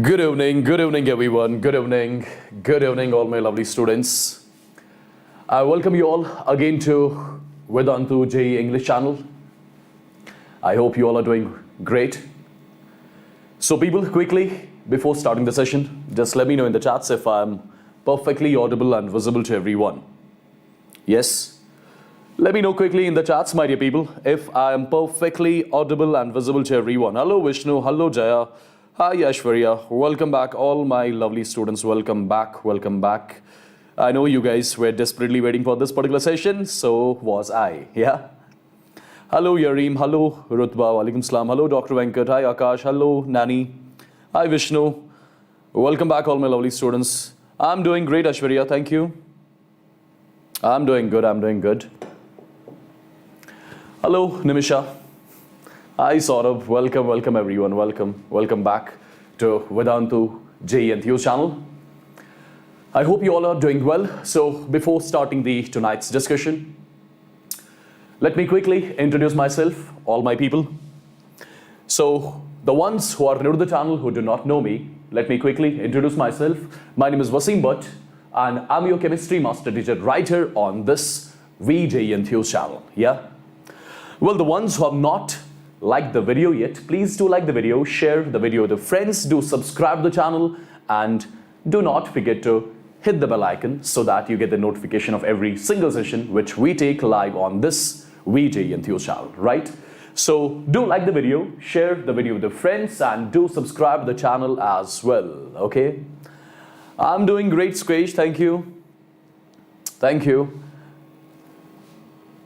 Good evening everyone, good evening all my lovely students. I welcome you all again to Vedantu JEE English channel. I hope you all are doing great. So people, quickly, before starting the session, just let me know in the chats if I'm perfectly audible and visible to everyone. Yes? Let me know quickly in the chats, my dear people, if I am perfectly audible and visible to everyone. Hello Vishnu, hello Jaya. Hi Ashwarya, welcome back all my lovely students, welcome back. I know you guys were desperately waiting for this particular session, so was I, yeah? Hello Yareem, hello Rutba, walaikum salam, hello Dr. Venkat, hi Akash, hello Nani, hi Vishnu, welcome back all my lovely students. I'm doing great Ashwarya, thank you. I'm doing good. Hello Nimisha. Hi Saurabh, welcome everyone, welcome back to Vedantu JEE Enthuse channel. I hope you all are doing well. So before starting tonight's discussion, let me quickly introduce myself, all my people. So the ones who are new to the channel, who do not know me, let me quickly introduce myself. My name is Wassim and I'm your chemistry master teacher right here on this JEE Enthuse channel, yeah? Well, the ones who have not liked the video yet, please do like the video, share the video with your friends, do subscribe to the channel, and do not forget to hit the bell icon so that you get the notification of every single session which we take live on this JEE Enthuse channel, right? So do like the video, share the video with your friends, and do subscribe to the channel as well, okay? I'm doing great, Squash, thank you.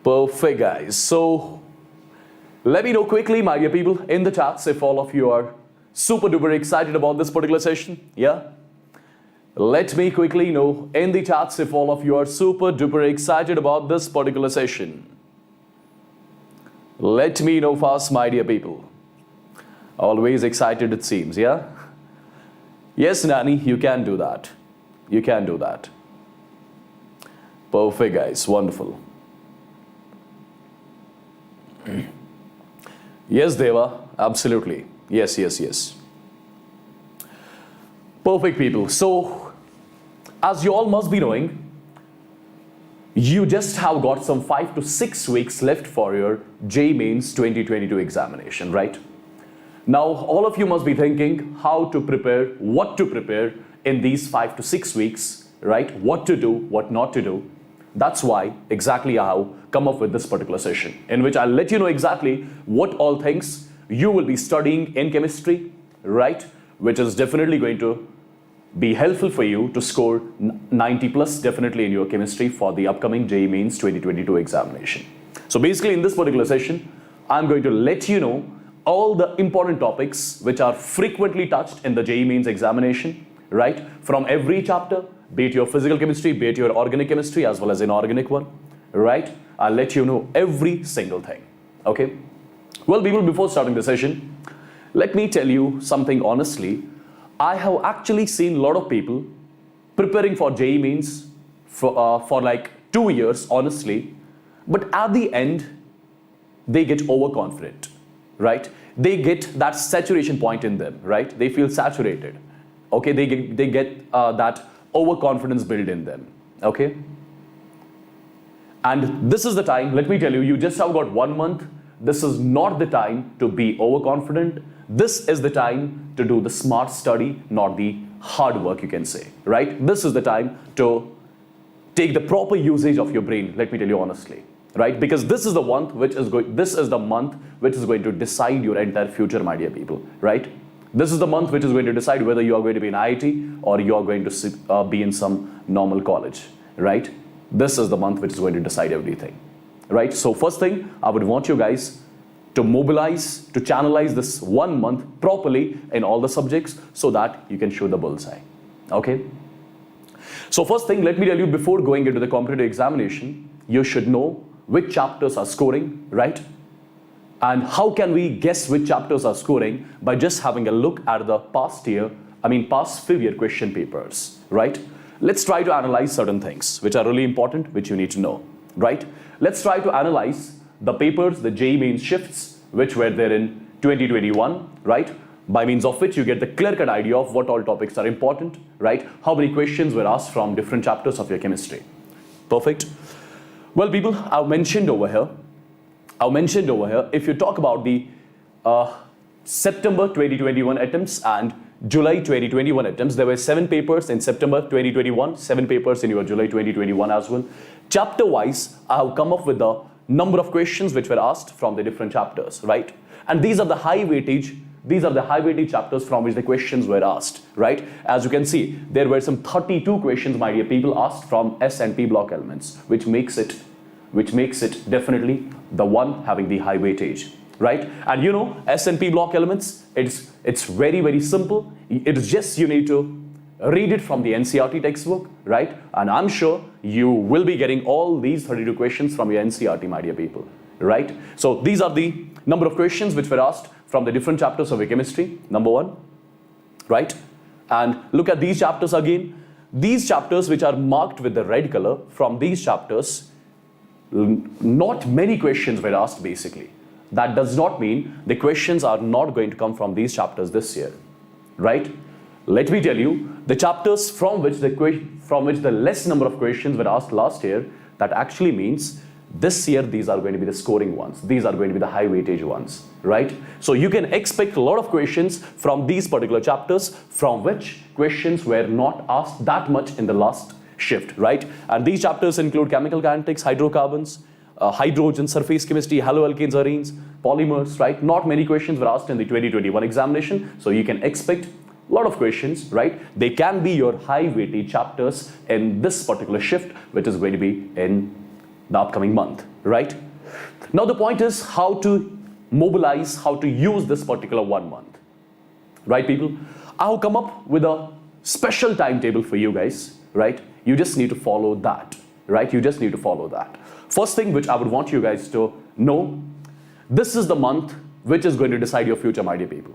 Perfect, guys. So let me know quickly, my dear people, in the chats if all of you are super duper excited about this particular session, yeah? Let me quickly know in the chats if all of you are super duper excited about this particular session. Let me know fast, my dear people. Always excited it seems, yeah? Yes, Nani, you can do that. Perfect, guys, wonderful. Yes, Deva, absolutely. Yes. Perfect, people. So, as you all must be knowing, you just have got some 5 to 6 weeks left for your JEE Mains 2022 examination, right? Now, all of you must be thinking how to prepare, what to prepare in these 5 to 6 weeks, right? What to do, what not to do. That's why exactly I have come up with this particular session in which I'll let you know exactly what all things you will be studying in chemistry, right? Which is definitely going to be helpful for you to score 90 plus definitely in your chemistry for the upcoming JEE Mains 2022 examination. So basically in this particular session, I'm going to let you know all the important topics which are frequently touched in the JEE Mains examination, right? From every chapter, be it your physical chemistry, be it your organic chemistry as well as inorganic one, right? I'll let you know every single thing, okay? Well, people, before starting the session, let me tell you something honestly. I have actually seen a lot of people preparing for JEE Mains for like 2 years, honestly, but at the end, they get overconfident, right? They get that saturation point in them, right? They feel saturated, okay? They get that overconfidence built in them, okay? And this is the time, let me tell you, you just have got 1 month. This is not the time to be overconfident. This is the time to do the smart study, not the hard work, you can say, right? This is the time to take the proper usage of your brain, let me tell you honestly, right? Because this is the month which is going to decide your entire future, my dear people, right? This is the month which is going to decide whether you are going to be in IIT or you are going to be in some normal college, right? This is the month which is going to decide everything, right? So first thing, I would want you guys to mobilize, to channelize this 1 month properly in all the subjects so that you can show the bullseye, okay? So first thing, let me tell you, before going into the competitive examination, you should know which chapters are scoring, right? And how can we guess which chapters are scoring? By just having a look at the past few year question papers, right? Let's try to analyze certain things which are really important, which you need to know, right? Let's try to analyze the papers, the JEE Main shifts, which were there in 2021, right? by means of which you get the clear-cut idea of what all topics are important, right? How many questions were asked from different chapters of your chemistry. Perfect. Well, people, I've mentioned over here, if you talk about the September 2021 attempts and July 2021 attempts, there were 7 papers in September 2021, 7 papers in your July 2021 as well. Chapter wise, I have come up with the number of questions which were asked from the different chapters, right? And these are the high weightage chapters from which the questions were asked, right? As you can see, there were some 32 questions, my dear people, asked from S and P block elements, which makes it definitely the one having the high weightage, right? And you know, S and P block elements, it's very, very simple. It's just you need to read it from the NCERT textbook, right? And I'm sure you will be getting all these 32 questions from your NCERT, my dear people, right? So these are the number of questions which were asked from the different chapters of your chemistry, number 1, right? And look at these chapters again. These chapters which are marked with the red color, from these chapters, not many questions were asked basically. That does not mean the questions are not going to come from these chapters this year, right? Let me tell you, the chapters from which the less number of questions were asked last year, that actually means this year these are going to be the scoring ones. These are going to be the high weightage ones, right? So you can expect a lot of questions from these particular chapters from which questions were not asked that much in the last shift, right? And these chapters include chemical kinetics, hydrocarbons, hydrogen, surface chemistry, haloalkanes, arenes, polymers, right? Not many questions were asked in the 2021 examination, so you can expect a lot of questions, right? They can be your high weightage chapters in this particular shift, which is going to be in the upcoming month, right? Now the point is how to mobilize, how to use this particular 1 month, right, people? I'll come up with a special timetable for you guys, right? You just need to follow that, right? You just need to follow that. First thing which I would want you guys to know, this is the month which is going to decide your future, my dear people.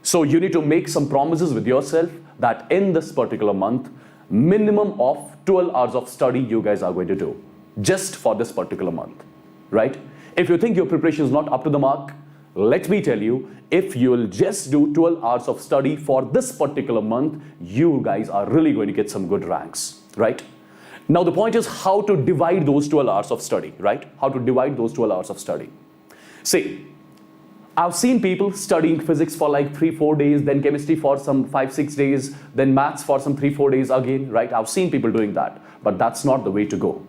So you need to make some promises with yourself that in this particular month, minimum of 12 hours of study you guys are going to do just for this particular month, right? If you think your preparation is not up to the mark, let me tell you, if you will just do 12 hours of study for this particular month, you guys are really going to get some good ranks, right? Now the point is how to divide those 12 hours of study, right? How to divide those 12 hours of study. See, I've seen people studying physics for like 3-4 days, then chemistry for some 5-6 days, then maths for some 3-4 days again, right? I've seen people doing that, but that's not the way to go.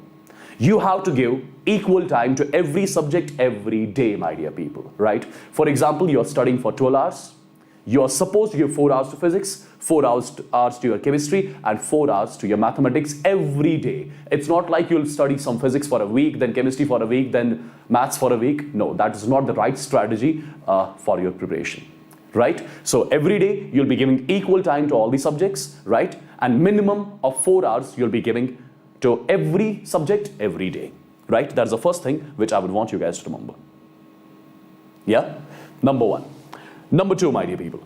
You have to give equal time to every subject every day, my dear people, right? For example, you're studying for 12 hours. You're supposed to give 4 hours to physics, 4 hours to your chemistry, and 4 hours to your mathematics every day. It's not like you'll study some physics for a week, then chemistry for a week, then maths for a week. No, that is not the right strategy for your preparation, right? So every day you'll be giving equal time to all the subjects, right? And minimum of 4 hours you'll be giving to every subject every day, right? That's the first thing which I would want you guys to remember. Yeah, number 1. Number 2, my dear people.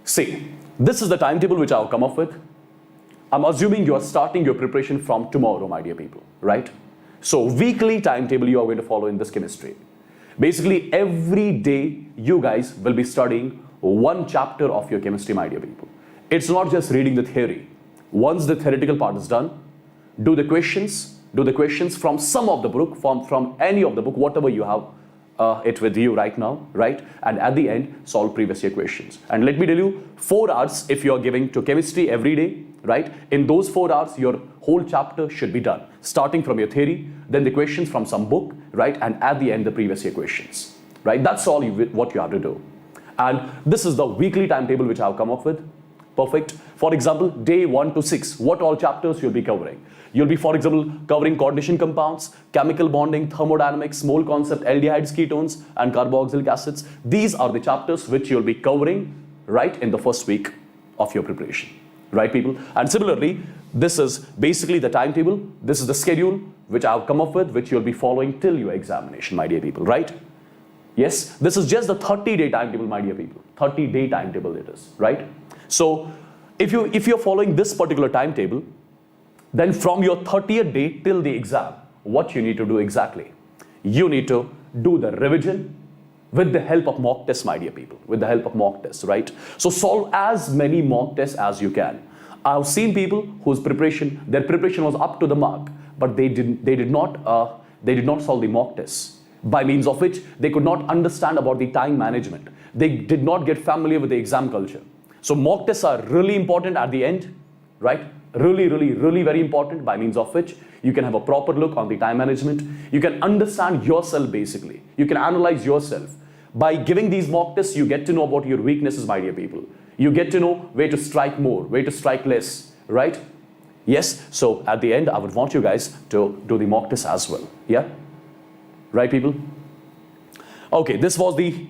See, this is the timetable which I'll come up with. I'm assuming you're starting your preparation from tomorrow, my dear people, right? So weekly timetable you are going to follow in this chemistry. Basically, every day you guys will be studying 1 chapter of your chemistry, my dear people. It's not just reading the theory. Once the theoretical part is done, do the questions from some of the book, from any of the book, whatever you have it with you right now, right? And at the end, solve previous year questions. And let me tell you, 4 hours if you are giving to chemistry every day, right? In those 4 hours, your whole chapter should be done, starting from your theory, then the questions from some book, right? And at the end, the previous year questions, right? That's all what you have to do. And this is the weekly timetable which I have come up with. Perfect. For example, day 1 to 6, what all chapters you'll be covering? You'll be, for example, covering coordination compounds, chemical bonding, thermodynamics, mole concept, aldehydes, ketones, and carboxylic acids. These are the chapters which you'll be covering right in the first week of your preparation, right, people? And similarly, this is basically the timetable. This is the schedule which I've come up with, which you'll be following till your examination, my dear people, right? Yes, this is just the 30-day timetable, my dear people. 30-day timetable it is, right? So if you're following this particular timetable, then from your 30th day till the exam, what you need to do exactly? You need to do the revision with the help of mock tests, my dear people, with the help of mock tests, right? So solve as many mock tests as you can. I've seen people whose preparation, their preparation was up to the mark, but they did not solve the mock tests, by means of which they could not understand about the time management. They did not get familiar with the exam culture. So mock tests are really important at the end, right? Really very important, by means of which you can have a proper look on the time management. You can understand yourself basically. You can analyze yourself. By giving these mock tests, you get to know about your weaknesses, my dear people. You get to know where to strike more, where to strike less, right? Yes, so at the end, I would want you guys to do the mock test as well, yeah? Right, people? Okay, this was the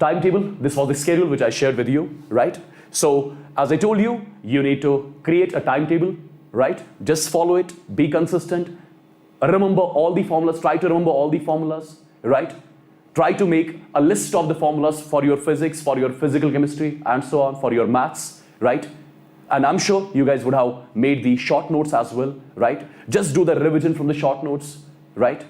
timetable, this was the schedule which I shared with you, right? So, as I told you, you need to create a timetable, right? Just follow it, be consistent, remember all the formulas, try to remember all the formulas, right? Try to make a list of the formulas for your physics, for your physical chemistry, and so on, for your maths, right? And I'm sure you guys would have made the short notes as well, right? Just do the revision from the short notes, right?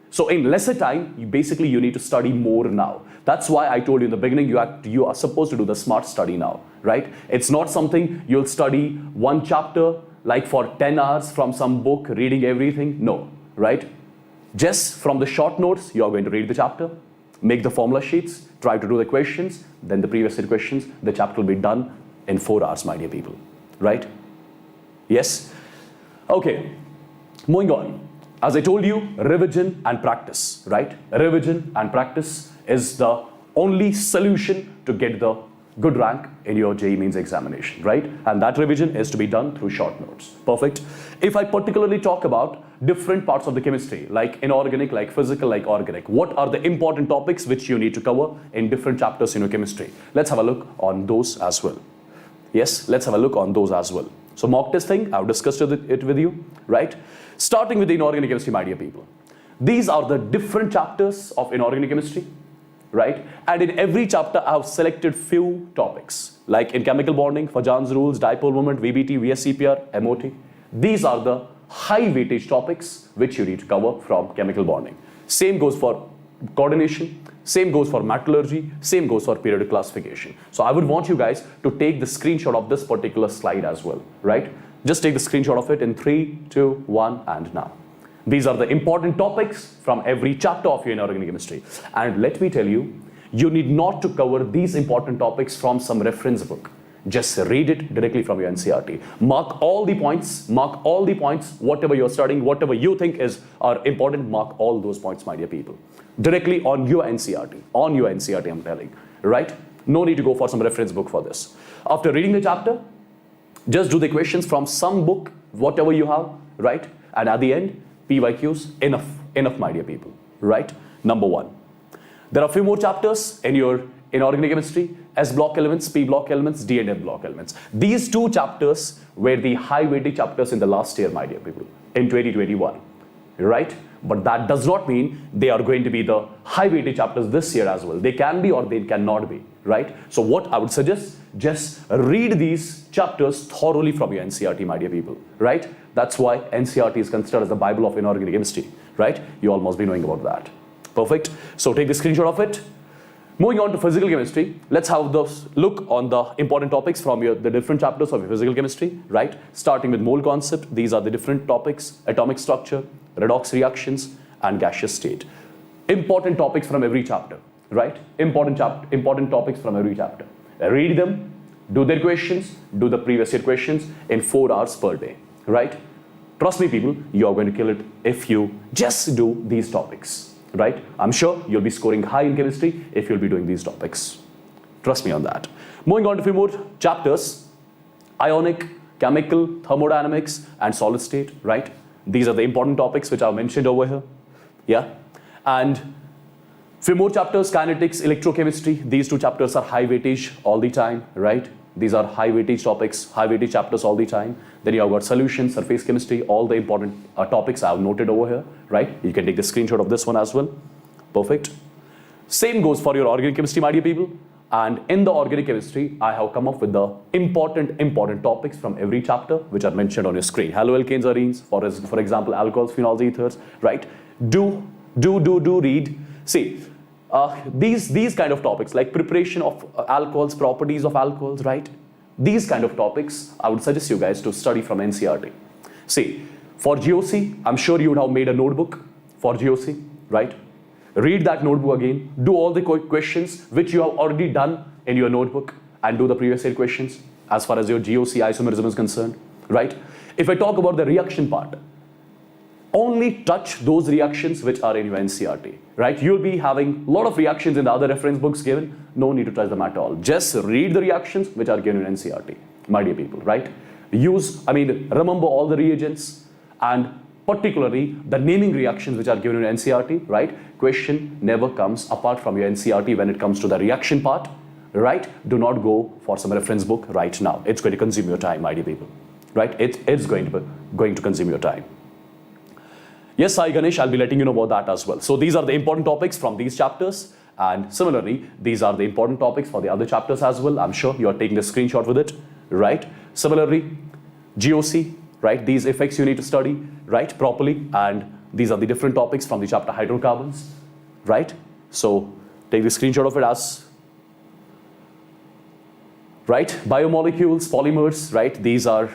So in lesser time, you need to study more now. That's why I told you in the beginning, you are supposed to do the smart study now, right? It's not something you'll study one chapter like for 10 hours from some book, reading everything. No, right? Just from the short notes, you are going to read the chapter, make the formula sheets, try to do the questions, then the previous set questions. The chapter will be done in 4 hours, my dear people, right? Yes? Okay, moving on. As I told you, revision and practice, right? Revision and practice is the only solution to get the good rank in your JEE Mains examination, right? And that revision is to be done through short notes. Perfect. If I particularly talk about different parts of the chemistry, like inorganic, like physical, like organic, what are the important topics which you need to cover in different chapters in your chemistry? Let's have a look on those as well. Yes, let's have a look on those as well. So mock testing, I've discussed it with you, right? Starting with the inorganic chemistry, my dear people. These are the different chapters of inorganic chemistry, right? And in every chapter, I have selected few topics, like in chemical bonding, Fajan's rules, dipole moment, VBT, VSCPR, MOT. These are the high weightage topics which you need to cover from chemical bonding. Same goes for coordination, same goes for metallurgy, same goes for periodic classification. So I would want you guys to take the screenshot of this particular slide as well, right? Just take the screenshot of it in 3, 2, 1, and now. These are the important topics from every chapter of your inorganic chemistry. And let me tell you, you need not to cover these important topics from some reference book. Just read it directly from your NCERT. Mark all the points, whatever you're studying, whatever you think are important, mark all those points, my dear people. Directly on your NCERT, I'm telling, right? No need to go for some reference book for this. After reading the chapter, just do the questions from some book, whatever you have, right? And at the end, PYQs, enough, my dear people, right? Number 1. There are a few more chapters in your inorganic chemistry, S block elements, P block elements, D and F block elements. These 2 chapters were the high weightage chapters in the last year, my dear people, in 2021, right? But that does not mean they are going to be the high weightage chapters this year as well. They can be or they cannot be, right? So what I would suggest, just read these chapters thoroughly from your NCERT, my dear people, right? That's why NCERT is considered as the Bible of inorganic chemistry, right? You all must be knowing about that. Perfect. So take the screenshot of it. Moving on to physical chemistry, let's have the look on the important topics from the different chapters of your physical chemistry, right? Starting with mole concept, these are the different topics: atomic structure, redox reactions, and gaseous state. Important topics from every chapter, right? Important topics from every chapter. Read them, do their questions, do the previous year questions in 4 hours per day, right? Trust me, people, you are going to kill it if you just do these topics. Right? I'm sure you'll be scoring high in chemistry if you'll be doing these topics. Trust me on that. Moving on to a few more chapters: ionic, chemical, thermodynamics, and solid state, right? These are the important topics which I've mentioned over here. Yeah. And few more chapters: kinetics, electrochemistry. These 2 chapters are high weightage all the time, right? These are high weightage topics, high weightage chapters all the time. Then you have got solution, surface chemistry, all the important topics I have noted over here, right? You can take the screenshot of this one as well. Perfect. Same goes for your organic chemistry, my dear people. And in the organic chemistry, I have come up with the important topics from every chapter, which are mentioned on your screen. Haloalkanes, arenes, for example, alcohols, phenols, ethers, right? Do read See, these kind of topics like preparation of alcohols, properties of alcohols, right? These kind of topics, I would suggest you guys to study from NCERT. See, for GOC, I'm sure you would have made a notebook for GOC, right? Read that notebook again, do all the questions which you have already done in your notebook and do the previous year questions as far as your GOC isomerism is concerned, right? If I talk about the reaction part, only touch those reactions which are in your NCERT, right? You'll be having a lot of reactions in the other reference books given. No need to touch them at all. Just read the reactions which are given in NCERT, my dear people, right? Remember all the reagents and particularly the naming reactions which are given in NCERT, right? Question never comes apart from your NCERT when it comes to the reaction part, right? Do not go for some reference book right now. It's going to consume your time, my dear people, right? It's going to consume your time. Yes, Sai Ganesh, I'll be letting you know about that as well. So these are the important topics from these chapters. And similarly, these are the important topics for the other chapters as well. I'm sure you're taking a screenshot with it, right? Similarly, GOC, right? These effects you need to study, right, properly. And these are the different topics from the chapter hydrocarbons, right? So take the screenshot of it as, right? Biomolecules, polymers, right? These are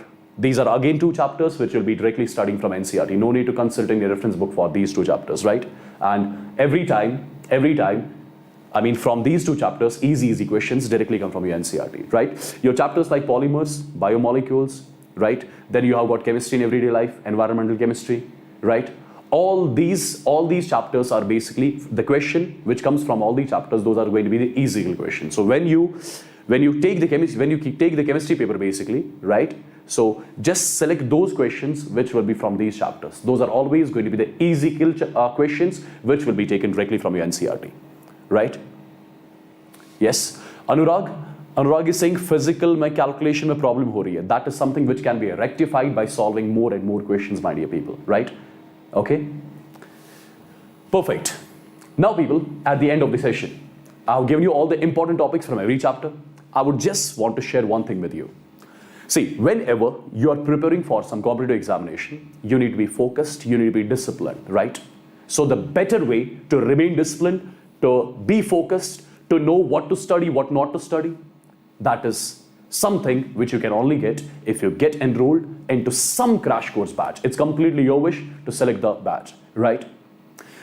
again two chapters which you'll be directly studying from NCERT. No need to consult any reference book for these two chapters, right? And every time, from these two chapters, easy questions directly come from your NCERT, right? Your chapters like polymers, biomolecules, right? Then you have got chemistry in everyday life, environmental chemistry, right? All these chapters are basically the question which comes from all these chapters. Those are going to be the easy questions. So when you take the chemistry paper basically, right? So just select those questions which will be from these chapters. Those are always going to be the easy questions which will be taken directly from your NCERT, right? Yes, Anurag is saying physical mein calculation mein problem ho rahi hai. That is something which can be rectified by solving more and more questions, my dear people, right? Okay, perfect. Now people, at the end of the session, I've given you all the important topics from every chapter. I would just want to share one thing with you. See, whenever you are preparing for some competitive examination, you need to be focused, you need to be disciplined, right? So the better way to remain disciplined, to be focused, to know what to study, what not to study, that is something which you can only get if you get enrolled into some crash course batch. It's completely your wish to select the batch, right?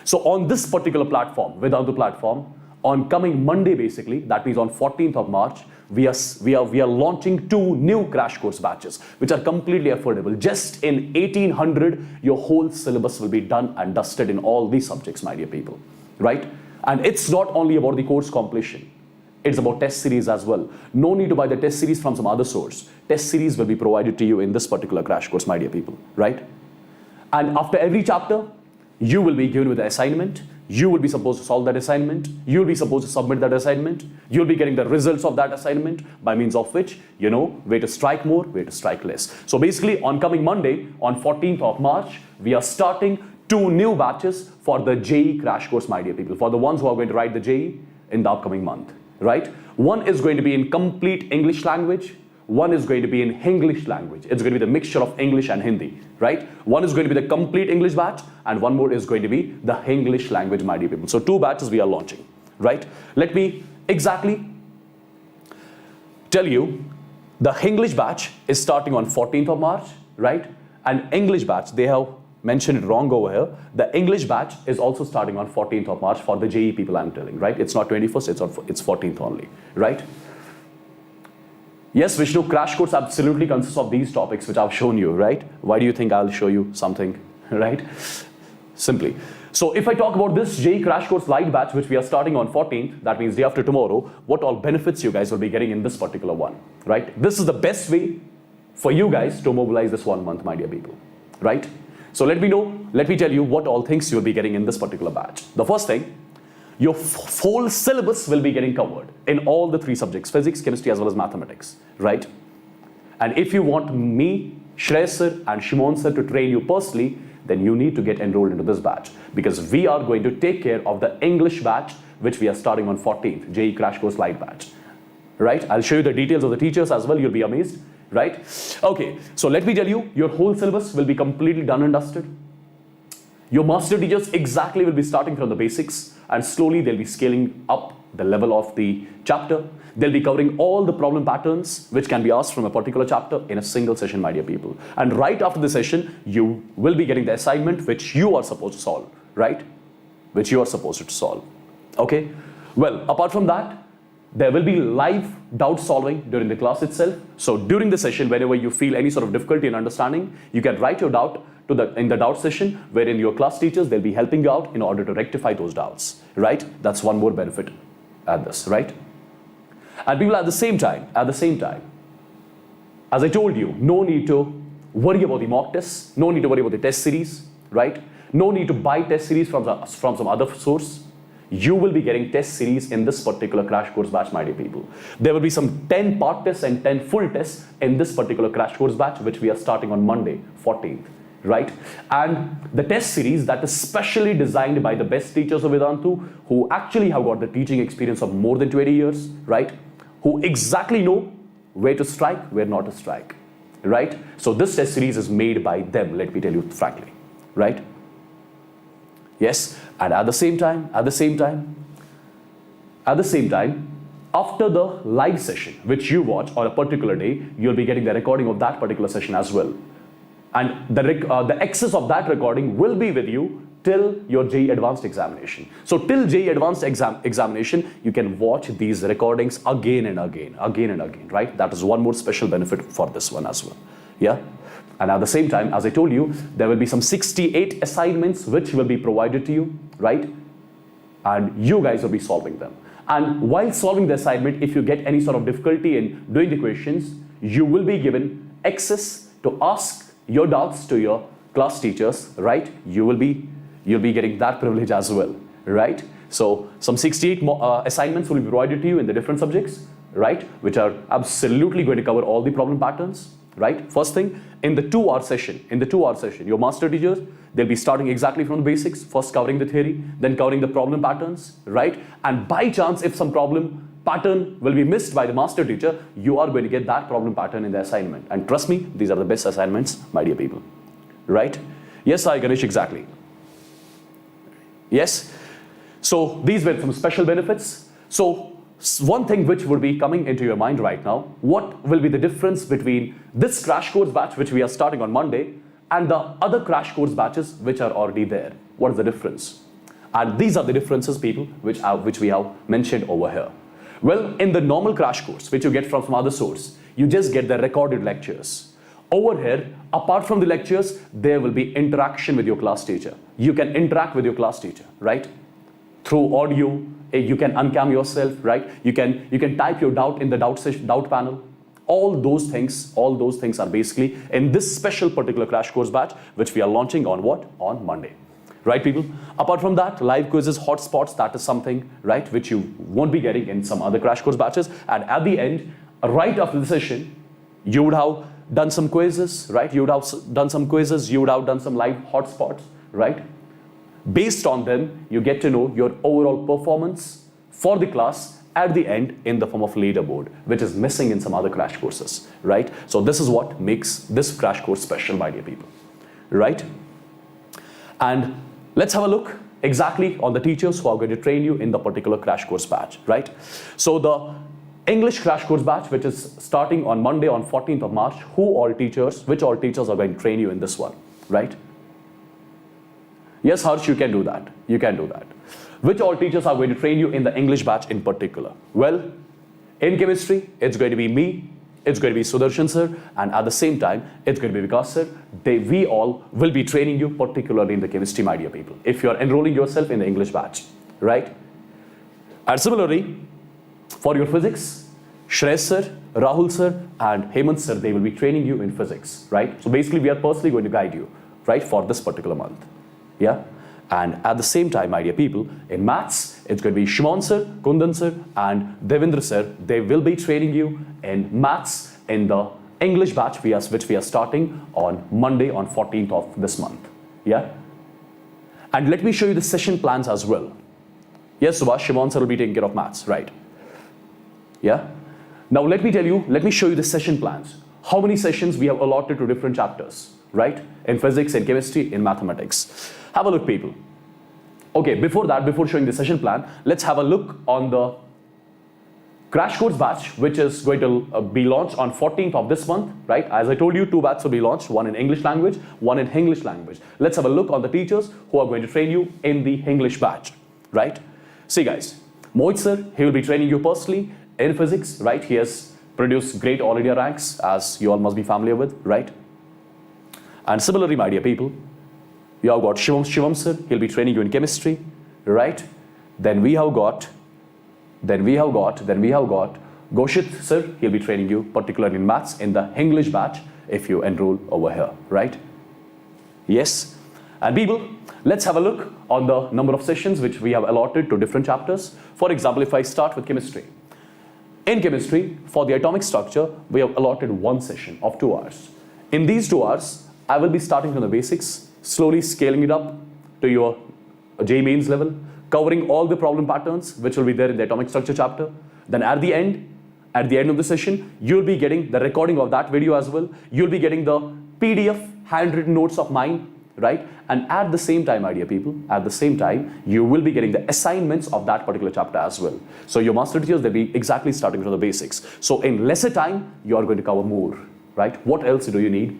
So on this particular platform, Vedantu platform, on coming Monday basically, that means on 14th of March, we are launching 2 new crash course batches which are completely affordable. Just in 1800, your whole syllabus will be done and dusted in all these subjects, my dear people, right? And it's not only about the course completion, it's about test series as well. No need to buy the test series from some other source. Test series will be provided to you in this particular crash course, my dear people, right? And after every chapter, you will be given with the assignment. You will be supposed to solve that assignment. You'll be supposed to submit that assignment. You'll be getting the results of that assignment, by means of which you know where to strike more, where to strike less. So basically on coming Monday, on 14th of March, we are starting 2 new batches for the JEE crash course, my dear people, for the ones who are going to write the JEE in the upcoming month, right? One is going to be in complete English language. One is going to be in Hinglish language. It's going to be the mixture of English and Hindi, right? One is going to be the complete English batch, and one more is going to be the Hinglish language, my dear people. So 2 batches we are launching, right? Let me exactly tell you, the Hinglish batch is starting on 14th of March, right? And English batch, they have mentioned it wrong over here. The English batch is also starting on 14th of March for the JEE people, I'm telling, right? It's not 21st, it's 14th only, right? Yes, Vishnu, crash course absolutely consists of these topics which I've shown you, right? Why do you think I'll show you something, right? Simply. So if I talk about this JEE crash course Lite batch, which we are starting on 14th, that means day after tomorrow, what all benefits you guys will be getting in this particular one, right? This is the best way for you guys to mobilize this 1 month, my dear people, right? So let me tell you what all things you'll be getting in this particular batch. The first thing, your whole syllabus will be getting covered in all the 3 subjects, physics, chemistry, as well as mathematics, right? And if you want me, Shreya sir and Shimon sir to train you personally, then you need to get enrolled into this batch, because we are going to take care of the English batch, which we are starting on 14th, JEE Crash Course Lite batch, right? I'll show you the details of the teachers as well, you'll be amazed, right? Okay, so let me tell you, your whole syllabus will be completely done and dusted. Your master teachers exactly will be starting from the basics, and slowly they'll be scaling up the level of the chapter. They'll be covering all the problem patterns which can be asked from a particular chapter in a single session, my dear people. And right after the session, you will be getting the assignment which you are supposed to solve, right? Which you are supposed to solve. Okay? Well, apart from that, there will be live doubt solving during the class itself. So during the session, whenever you feel any sort of difficulty in understanding, you can write your doubt in the doubt session, wherein your class teachers, they'll be helping you out in order to rectify those doubts, right? That's one more benefit at this, right? And people, at the same time, as I told you, no need to worry about the mock tests, no need to worry about the test series, right? No need to buy test series from some other source. You will be getting test series in this particular crash course batch, my dear people. There will be some 10 part tests and 10 full tests in this particular crash course batch, which we are starting on Monday, 14th. Right? And the test series that is specially designed by the best teachers of Vedantu, who actually have got the teaching experience of more than 20 years, right? Who exactly know where to strike, where not to strike, right? So this test series is made by them, let me tell you frankly, right? Yes, and at the same time, after the live session, which you watch on a particular day, you'll be getting the recording of that particular session as well. And the access of that recording will be with you till your JEE Advanced examination. So till JEE Advanced examination, you can watch these recordings again and again, right? That is one more special benefit for this one as well. Yeah. And at the same time, as I told you, there will be some 68 assignments which will be provided to you, right? And you guys will be solving them. And while solving the assignment, if you get any sort of difficulty in doing the questions, you will be given access to ask your doubts to your class teachers, right? You'll be getting that privilege as well, right? So some 68 assignments will be provided to you in the different subjects, right? Which are absolutely going to cover all the problem patterns, right? First thing, in the 2-hour session, your master teachers, they'll be starting exactly from the basics, first covering the theory, then covering the problem patterns, right? And by chance, if some problem pattern will be missed by the master teacher, you are going to get that problem pattern in the assignment. And trust me, these are the best assignments, my dear people, right? Yes, I Ganesh, exactly. Yes. So these were some special benefits. So one thing which would be coming into your mind right now, what will be the difference between this crash course batch, which we are starting on Monday, and the other crash course batches which are already there? What is the difference? And these are the differences, people, which we have mentioned over here. Well, in the normal crash course, which you get from some other source, you just get the recorded lectures. Over here, apart from the lectures, there will be interaction with your class teacher. You can interact with your class teacher, right? Through audio, you can uncam yourself, right? You can type your doubt in the doubt panel. All those things are basically in this special particular crash course batch, which we are launching on what? On Monday. Right, people? Apart from that, live quizzes, hotspots, that is something, right, which you won't be getting in some other crash course batches. And at the end, right after the session, you would have done some quizzes, right? You would have done some live hotspots, right? Based on them, you get to know your overall performance for the class at the end in the form of leaderboard, which is missing in some other crash courses, right? So this is what makes this crash course special, my dear people, right? And let's have a look exactly on the teachers who are going to train you in the particular crash course batch, right? So the English crash course batch, which is starting on Monday on 14th of March, which all teachers are going to train you in this one, right? Yes, Harsh, you can do that. You can do that. Which all teachers are going to train you in the English batch in particular? Well, in chemistry, it's going to be me, it's going to be Sudarshan sir, and at the same time, it's going to be Vikas sir. We all will be training you, particularly in the chemistry, my dear people, if you're enrolling yourself in the English batch, right? And similarly, for your physics, Shreya sir, Rahul sir, and Hemant sir, they will be training you in physics, right? So basically, we are personally going to guide you, right, for this particular month, yeah? And at the same time, my dear people, in maths, it's going to be Shimon sir, Kundan sir, and Devendra sir. They will be training you in maths in the English batch, which we are starting on Monday on 14th of this month. Yeah? And let me show you the session plans as well. Yes, Subhash, Shimon sir will be taking care of maths, right? Yeah? Now let me show you the session plans. How many sessions we have allotted to different chapters. right? In physics, in chemistry, in mathematics. Have a look, people. Okay, before that, before showing the session plan, let's have a look on the crash course batch, which is going to be launched on 14th of this month, right? As I told you, 2 batches will be launched, one in English language, one in English language. Let's have a look on the teachers who are going to train you in the English batch, right? See guys, Mohit sir, he will be training you personally in physics, right? He has produced great all India ranks, as you all must be familiar with, right? And similarly, my dear people, you have got Shivam sir, he'll be training you in chemistry, right? Then we have got Goshit sir, he'll be training you particularly in maths in the English batch if you enroll over here, right? Yes. And people, let's have a look on the number of sessions which we have allotted to different chapters. For example, if I start with chemistry. In chemistry, for the atomic structure, we have allotted 1 session of 2 hours. In these 2 hours, I will be starting from the basics, slowly scaling it up to your JEE Mains level, covering all the problem patterns which will be there in the atomic structure chapter. Then at the end of the session, you'll be getting the recording of that video as well. You'll be getting the PDF handwritten notes of mine, right? And at the same time, my dear people, at the same time, you will be getting the assignments of that particular chapter as well. So your master teachers, they'll be exactly starting from the basics. So in lesser time, you are going to cover more, right? What else do you need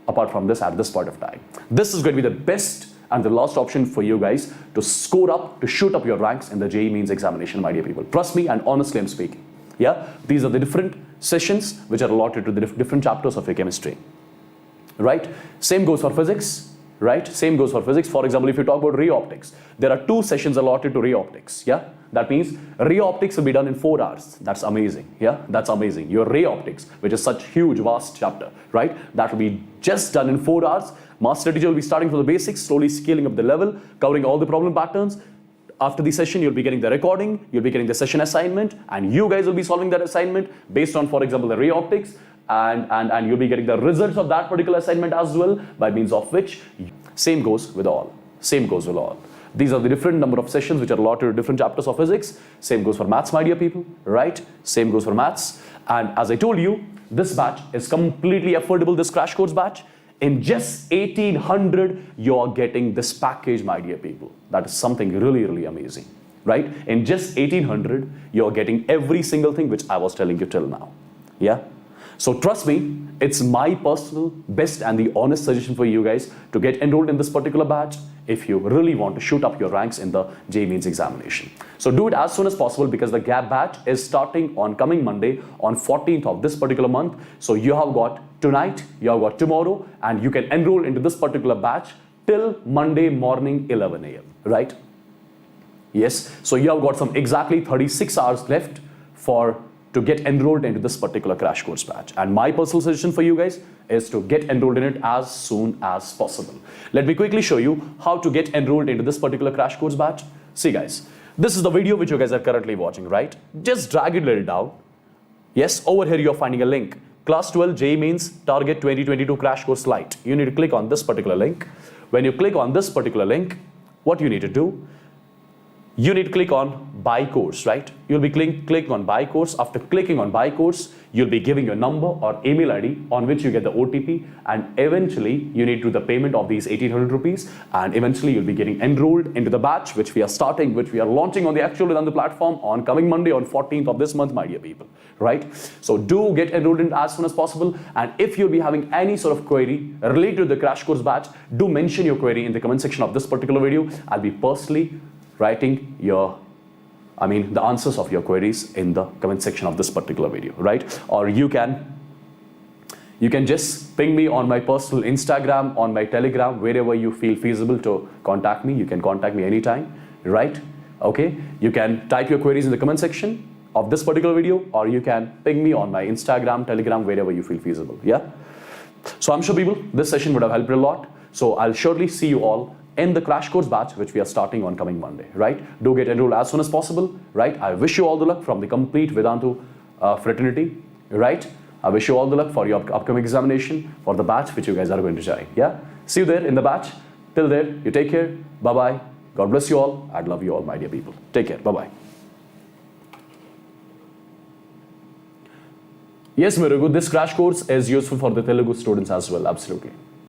apart from this at this point of time? This is going to be the best and the last option for you guys to score up, to shoot up your ranks in the JEE Mains examination, my dear people. Trust me, and honestly I'm speaking. Yeah, these are the different sessions which are allotted to the different chapters of your chemistry, right? Same goes for physics, right? Same goes for physics. For example, if you talk about ray optics, there are 2 sessions allotted to ray optics. Yeah, that means ray optics will be done in 4 hours. That's amazing. Yeah, that's amazing. Your ray optics, which is such huge, vast chapter, right? That will be just done in 4 hours. Master teacher will be starting from the basics, slowly scaling up the level, covering all the problem patterns. After the session, you'll be getting the recording, you'll be getting the session assignment, and you guys will be solving that assignment based on, for example, the ray optics, and you'll be getting the results of that particular assignment as well, by means of which, same goes with all. Same goes with all. These are the different number of sessions which are allotted to different chapters of physics. Same goes for maths, my dear people, right? Same goes for maths. And as I told you, this batch is completely affordable, this crash course batch. In just 1800, you're getting this package, my dear people. That is something really, really amazing, right? In just 1800, you're getting every single thing which I was telling you till now. Yeah? So trust me, it's my personal best and the honest suggestion for you guys to get enrolled in this particular batch if you really want to shoot up your ranks in the JEE Mains examination. So do it as soon as possible, because the gap batch is starting on coming Monday on 14th of this particular month. So you have got tonight, you have got tomorrow, and you can enroll into this particular batch till Monday morning 11 a.m. right? Yes, so you have got some exactly 36 hours left to get enrolled into this particular crash course batch. And my personal suggestion for you guys is to get enrolled in it as soon as possible. Let me quickly show you how to get enrolled into this particular crash course batch. See guys, this is the video which you guys are currently watching, right? Just drag it a little down. Yes, over here you're finding a link. Class 12 JEE Mains Target 2022 Crash Course Lite. You need to click on this particular link. When you click on this particular link, what you need to do, you need to click on buy course, right? You'll be clicking on buy course. After clicking on buy course, you'll be giving your number or email ID on which you get the OTP, and eventually you need to do the payment of these 1800 rupees, and eventually you'll be getting enrolled into the batch which we are starting, which we are launching on the actual Vedantu platform on coming Monday on 14th of this month, my dear people, right? So do get enrolled in as soon as possible, and if you'll be having any sort of query related to the crash course batch, do mention your query in the comment section of this particular video. I'll be personally writing the answers of your queries in the comment section of this particular video, right? Or you can just ping me on my personal Instagram, on my Telegram, wherever you feel feasible to contact me. You can contact me anytime, right? Okay, you can type your queries in the comment section of this particular video, or you can ping me on my Instagram, Telegram, wherever you feel feasible, yeah? So I'm sure people, this session would have helped a lot. So I'll surely see you all in the crash course batch which we are starting on coming Monday, right? Do get enrolled as soon as possible, right? I wish you all the luck from the complete Vedantu fraternity, right? I wish you all the luck for your upcoming examination, for the batch which you guys are going to join, yeah? See you there in the batch. Till there, you take care. Bye-bye. God bless you all. I'd love you all, my dear people. Take care. Bye-bye. Yes, Merugu, this crash course is useful for the Telugu students as well, absolutely.